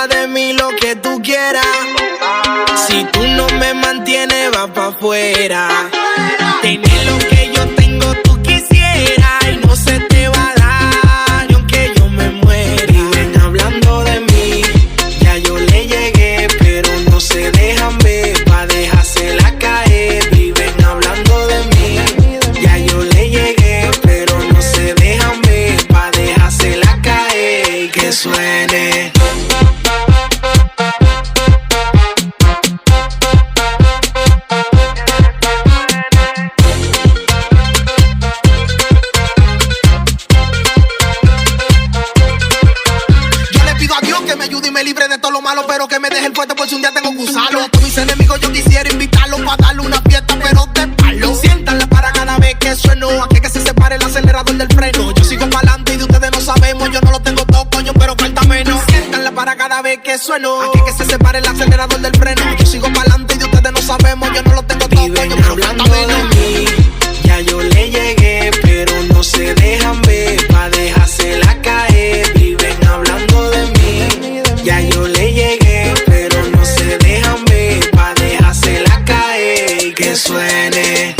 hablar de mí lo que tú quieras. Si tú no me mantienes, va pa' afuera. Tener lo que yo tengo, tú quisieras. Y no se te va a dar, ni aunque yo me muera. Viven hablando de mí, ya yo le llegué, pero no se dejan ver pa' dejársela caer. Viven hablando de mí, ya yo le llegué, pero no se dejan ver pa' dejársela caer. Que suene. Libre de todo lo malo, pero que me deje el fuerte por si un día tengo que usarlo. A todos mis enemigos yo quisiera invitarlos pa' darle una fiesta, pero de palo. Siéntanla para cada vez que sueno, aquí que se separe el acelerador del freno. Yo sigo pa'lante y de ustedes no sabemos, yo no lo tengo todo, coño, pero cuenta menos. Siéntanla para cada vez que sueno, aquí que se separe el acelerador del freno. Yo sigo pa'lante y de ustedes no sabemos, yo no lo tengo todo, coño, pero cuenta menos. Ya yo le llegué, pero no se dejan ver pa' dejársela caer. Viven hablando de mí, ya yo le llegué, pero no se dejan ver pa' dejársela caer. Que suene.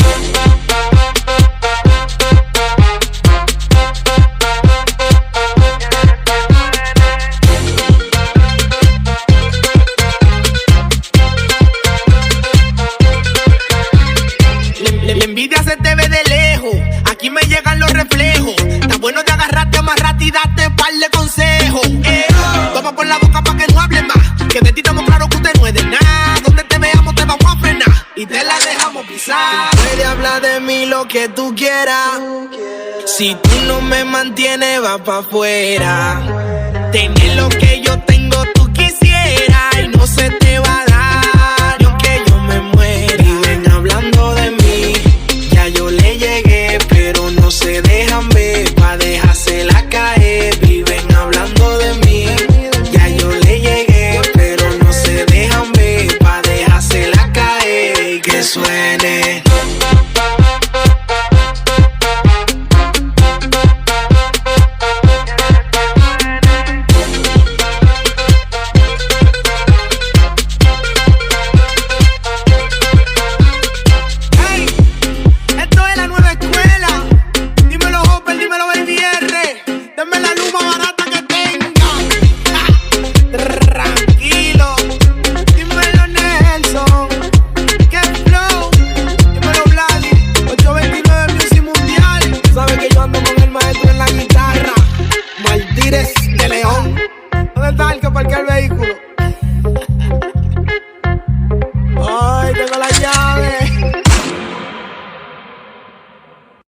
La envidia se te ve de lejos, aquí me llegan los reflejos. Está bueno de agarrarte, amarrarte y darte par de consejos. Toma por la boca pa' que no hable más, que de ti estamos claro que usted no es de nada. Donde te veamos te vamos a frenar y te la dejamos pisar. Puedes hablar de mí lo que tú quieras. Si tú no me mantienes, va pa' afuera. Tener lo que yo tengo.